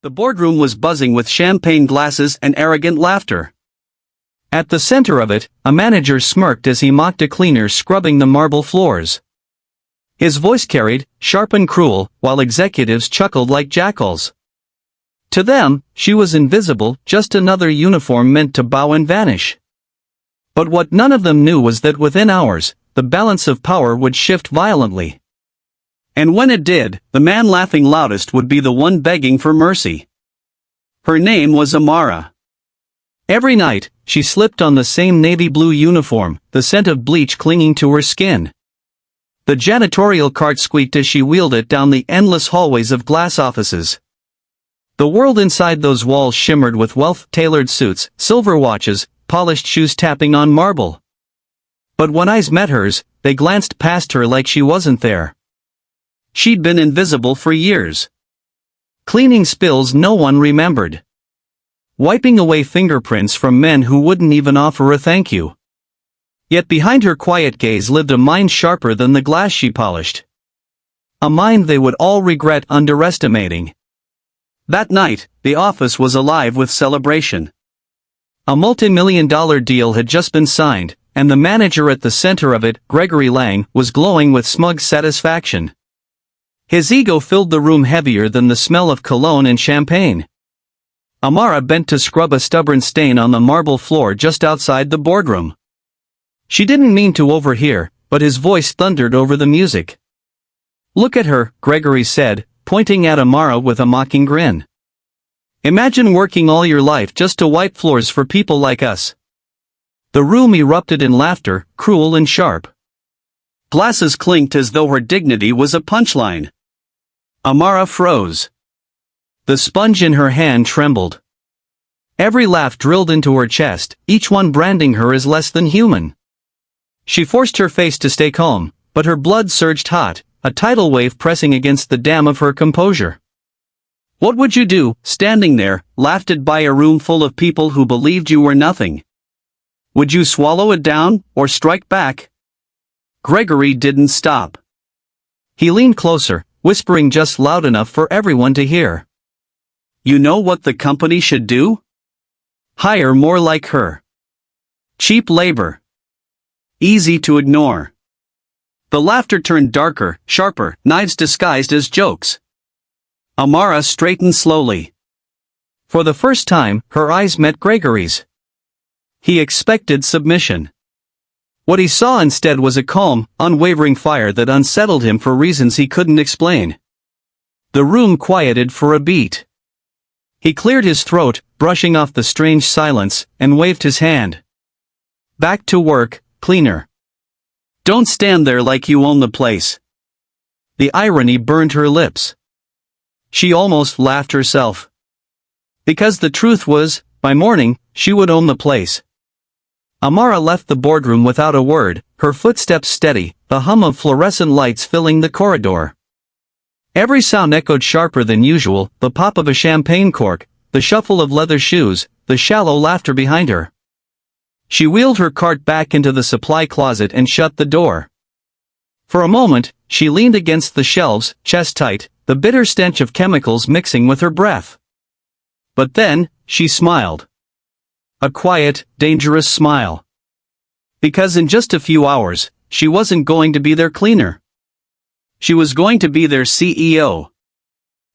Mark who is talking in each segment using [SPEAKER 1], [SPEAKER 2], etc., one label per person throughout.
[SPEAKER 1] The boardroom was buzzing with champagne glasses and arrogant laughter. At the center of it, a manager smirked as he mocked a cleaner scrubbing the marble floors. His voice carried, sharp and cruel, while executives chuckled like jackals. To them, she was invisible, just another uniform meant to bow and vanish. But what none of them knew was that within hours, the balance of power would shift violently. And when it did, the man laughing loudest would be the one begging for mercy. Her name was Amara. Every night, she slipped on the same navy blue uniform, the scent of bleach clinging to her skin. The janitorial cart squeaked as she wheeled it down the endless hallways of glass offices. The world inside those walls shimmered with well-tailored suits, silver watches, polished shoes tapping on marble. But when eyes met hers, they glanced past her like she wasn't there. She'd been invisible for years. Cleaning spills no one remembered. Wiping away fingerprints from men who wouldn't even offer a thank you. Yet behind her quiet gaze lived a mind sharper than the glass she polished. A mind they would all regret underestimating. That night, the office was alive with celebration. A multi-million-dollar deal had just been signed, and the manager at the center of it, Gregory Lang, was glowing with smug satisfaction. His ego filled the room heavier than the smell of cologne and champagne. Amara bent to scrub a stubborn stain on the marble floor just outside the boardroom. She didn't mean to overhear, but his voice thundered over the music. "Look at her," Gregory said, pointing at Amara with a mocking grin. "Imagine working all your life just to wipe floors for people like us." The room erupted in laughter, cruel and sharp. Glasses clinked as though her dignity was a punchline. Amara froze. The sponge in her hand trembled. Every laugh drilled into her chest, each one branding her as less than human. She forced her face to stay calm, but her blood surged hot, a tidal wave pressing against the dam of her composure. What would you do, standing there, laughed at by a room full of people who believed you were nothing? Would you swallow it down, or strike back? Gregory didn't stop. He leaned closer, whispering just loud enough for everyone to hear. "You know what the company should do? Hire more like her. Cheap labor. Easy to ignore." The laughter turned darker, sharper, knives disguised as jokes. Amara straightened slowly. For the first time, her eyes met Gregory's. He expected submission. What he saw instead was a calm, unwavering fire that unsettled him for reasons he couldn't explain. The room quieted for a beat. He cleared his throat, brushing off the strange silence, and waved his hand. "Back to work, cleaner. Don't stand there like you own the place." The irony burned her lips. She almost laughed herself. Because the truth was, by morning, she would own the place. Amara left the boardroom without a word, her footsteps steady, the hum of fluorescent lights filling the corridor. Every sound echoed sharper than usual, the pop of a champagne cork, the shuffle of leather shoes, the shallow laughter behind her. She wheeled her cart back into the supply closet and shut the door. For a moment, she leaned against the shelves, chest tight, the bitter stench of chemicals mixing with her breath. But then, she smiled. A quiet, dangerous smile. Because in just a few hours, she wasn't going to be their cleaner. She was going to be their CEO.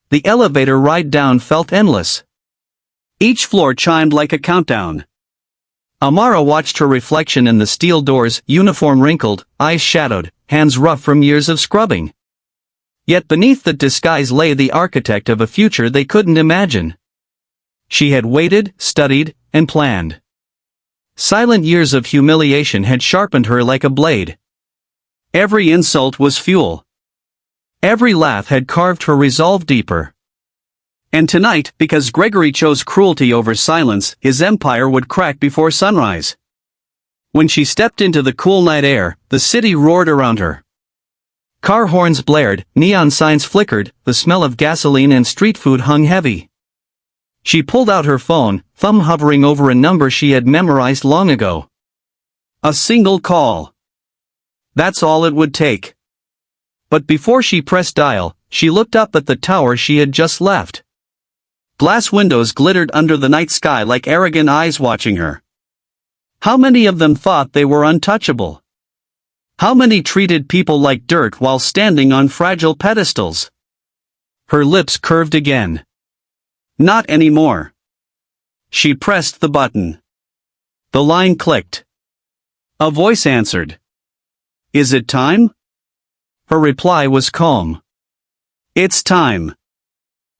[SPEAKER 1] The elevator ride down felt endless. Each floor chimed like a countdown. Amara watched her reflection in the steel doors, uniform wrinkled, eyes shadowed, hands rough from years of scrubbing. Yet beneath that disguise lay the architect of a future they couldn't imagine. She had waited, studied, and planned. Silent years of humiliation had sharpened her like a blade. Every insult was fuel. Every laugh had carved her resolve deeper. And tonight, because Gregory chose cruelty over silence, his empire would crack before sunrise. When she stepped into the cool night air, the city roared around her. Car horns blared, neon signs flickered, the smell of gasoline and street food hung heavy. She pulled out her phone, thumb hovering over a number she had memorized long ago. A single call. That's all it would take. But before she pressed dial, she looked up at the tower she had just left. Glass windows glittered under the night sky like arrogant eyes watching her. How many of them thought they were untouchable? How many treated people like dirt while standing on fragile pedestals? Her lips curved again. Not anymore. She pressed the button. The line clicked. A voice answered. Is it time? Her reply was calm. It's time.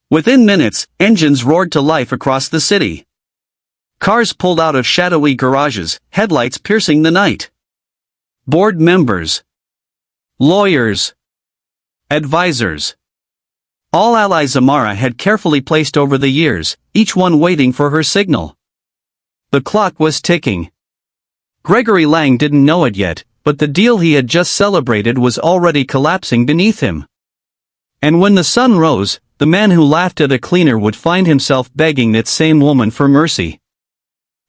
[SPEAKER 1] Within minutes, engines roared to life across the city. Cars pulled out of shadowy garages, headlights piercing the night. Board members. Lawyers. Advisors. All allies Amara had carefully placed over the years, each one waiting for her signal. The clock was ticking. Gregory Lang didn't know it yet, but the deal he had just celebrated was already collapsing beneath him. And when the sun rose, the man who laughed at a cleaner would find himself begging that same woman for mercy.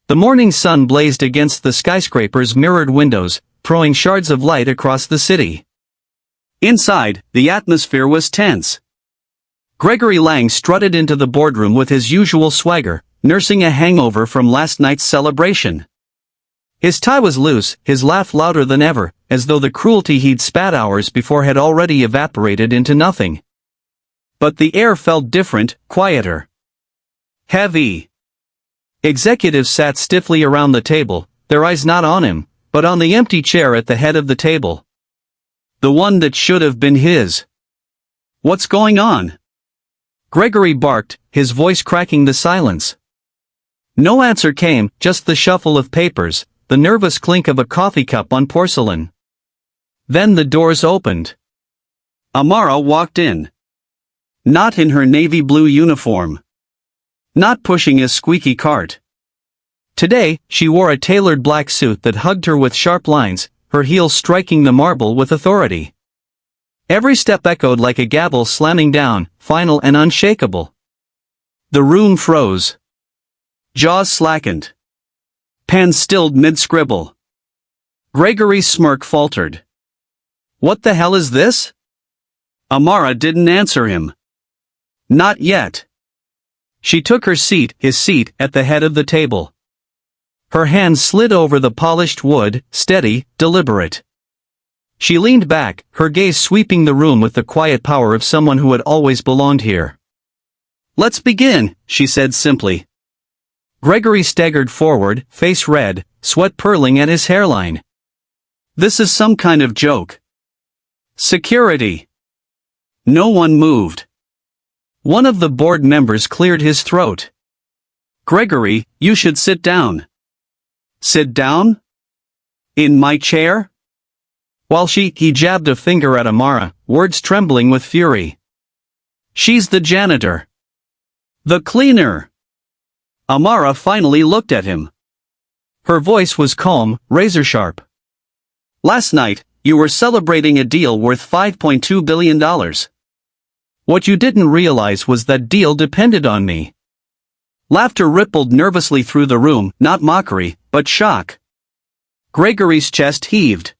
[SPEAKER 1] The morning sun blazed against the skyscraper's mirrored windows, throwing shards of light across the city. Inside, the atmosphere was tense. Gregory Lang strutted into the boardroom with his usual swagger, nursing a hangover from last night's celebration. His tie was loose, his laugh louder than ever, as though the cruelty he'd spat hours before had already evaporated into nothing. But the air felt different, quieter. Heavy. Executives sat stiffly around the table, their eyes not on him, but on the empty chair at the head of the table. The one that should have been his. What's going on? Gregory barked, his voice cracking the silence. No answer came, just the shuffle of papers, the nervous clink of a coffee cup on porcelain. Then the doors opened. Amara walked in. Not in her navy blue uniform. Not pushing a squeaky cart. Today, she wore a tailored black suit that hugged her with sharp lines, her heels striking the marble with authority. Every step echoed like a gavel slamming down, final and unshakable. The room froze. Jaws slackened. Pen stilled mid-scribble. Gregory's smirk faltered. What the hell is this? Amara didn't answer him. Not yet. She took her seat, his seat, at the head of the table. Her hands slid over the polished wood, steady, deliberate. She leaned back, her gaze sweeping the room with the quiet power of someone who had always belonged here. Let's begin, she said simply. Gregory staggered forward, face red, sweat purling at his hairline. This is some kind of joke. Security. No one moved. One of the board members cleared his throat. Gregory, you should sit down. Sit down? In my chair? While he jabbed a finger at Amara, words trembling with fury. She's the janitor. The cleaner. Amara finally looked at him. Her voice was calm, razor-sharp. Last night, you were celebrating a deal worth $5.2 billion. What you didn't realize was that deal depended on me. Laughter rippled nervously through the room, not mockery, but shock. Gregory's chest heaved.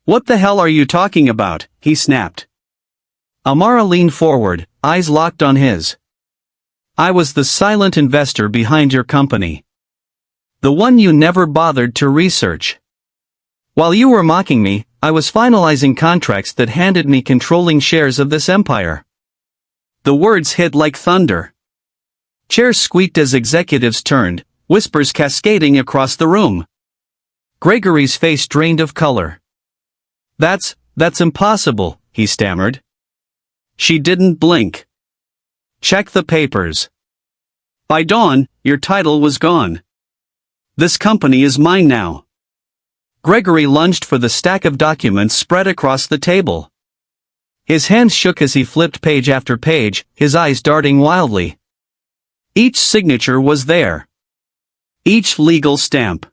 [SPEAKER 1] What the hell are you talking about? He snapped. Amara leaned forward, eyes locked on his. I was the silent investor behind your company. The one you never bothered to research. While you were mocking me, I was finalizing contracts that handed me controlling shares of this empire. The words hit like thunder. Chairs squeaked as executives turned, whispers cascading across the room. Gregory's face drained of color. That's impossible, he stammered. She didn't blink. Check the papers. By dawn, your title was gone. This company is mine now. Gregory lunged for the stack of documents spread across the table. His hands shook as he flipped page after page, his eyes darting wildly. Each signature was there. Each legal stamp.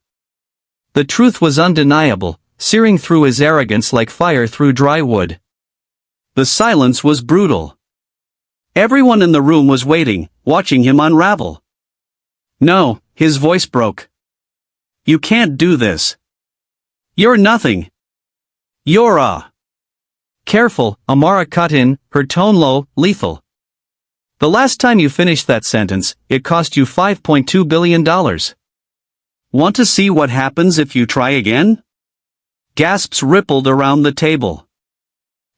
[SPEAKER 1] The truth was undeniable, searing through his arrogance like fire through dry wood. The silence was brutal. Everyone in the room was waiting, watching him unravel. No, his voice broke. You can't do this. You're nothing. You're a... Careful, Amara cut in, her tone low, lethal. The last time you finished that sentence, it cost you $5.2 billion. Want to see what happens if you try again? Gasps rippled around the table.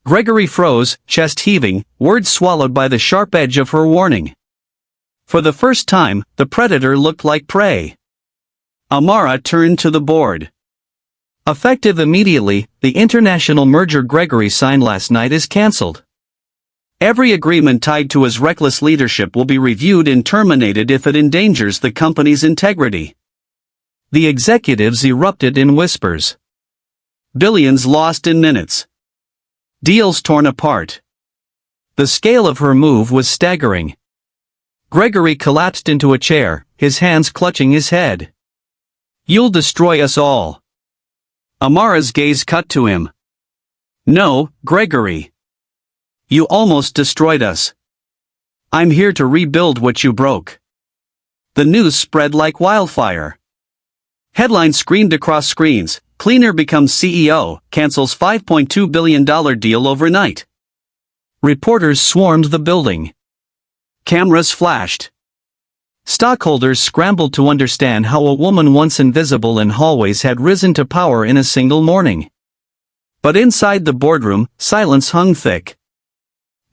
[SPEAKER 1] Gregory froze, chest heaving, words swallowed by the sharp edge of her warning. For the first time, the predator looked like prey. Amara turned to the board. Effective immediately, the international merger Gregory signed last night is cancelled. Every agreement tied to his reckless leadership will be reviewed and terminated if it endangers the company's integrity. The executives erupted in whispers. Billions lost in minutes. Deals torn apart. The scale of her move was staggering. Gregory collapsed into a chair, his hands clutching his head. You'll destroy us all. Amara's gaze cut to him. No, Gregory. You almost destroyed us. I'm here to rebuild what you broke. The news spread like wildfire. Headlines screamed across screens. Cleaner becomes CEO, cancels $5.2 billion deal overnight. Reporters swarmed the building. Cameras flashed. Stockholders scrambled to understand how a woman once invisible in hallways had risen to power in a single morning. But inside the boardroom, silence hung thick.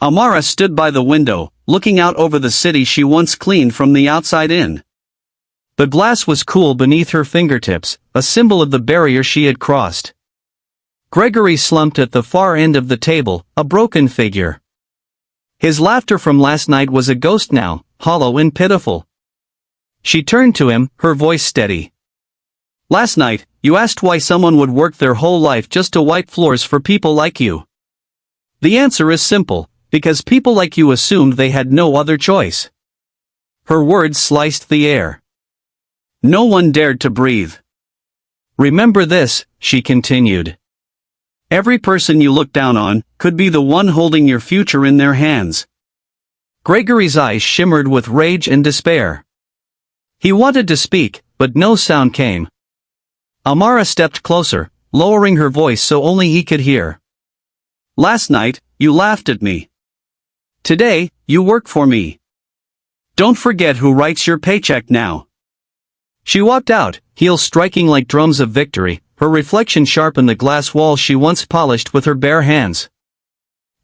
[SPEAKER 1] Amara stood by the window, looking out over the city she once cleaned from the outside in. The glass was cool beneath her fingertips, a symbol of the barrier she had crossed. Gregory slumped at the far end of the table, a broken figure. His laughter from last night was a ghost now, hollow and pitiful. She turned to him, her voice steady. Last night, you asked why someone would work their whole life just to wipe floors for people like you. The answer is simple, because people like you assumed they had no other choice. Her words sliced the air. No one dared to breathe. Remember this, she continued. Every person you look down on could be the one holding your future in their hands. Gregory's eyes shimmered with rage and despair. He wanted to speak, but no sound came. Amara stepped closer, lowering her voice so only he could hear. Last night, you laughed at me. Today, you work for me. Don't forget who writes your paycheck now. She walked out, heels striking like drums of victory, her reflection sharp in the glass walls she once polished with her bare hands.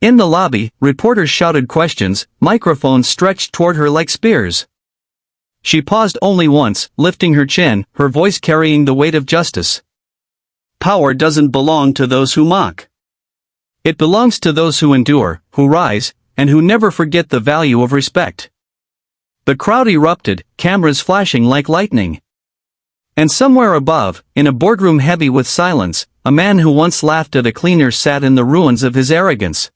[SPEAKER 1] In the lobby, reporters shouted questions, microphones stretched toward her like spears. She paused only once, lifting her chin, her voice carrying the weight of justice. Power doesn't belong to those who mock. It belongs to those who endure, who rise, and who never forget the value of respect. The crowd erupted, cameras flashing like lightning. And somewhere above, in a boardroom heavy with silence, a man who once laughed at a cleaner sat in the ruins of his arrogance.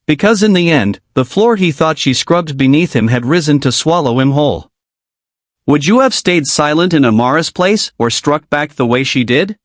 [SPEAKER 1] Because in the end, the floor he thought she scrubbed beneath him had risen to swallow him whole. Would you have stayed silent in Amara's place or struck back the way she did?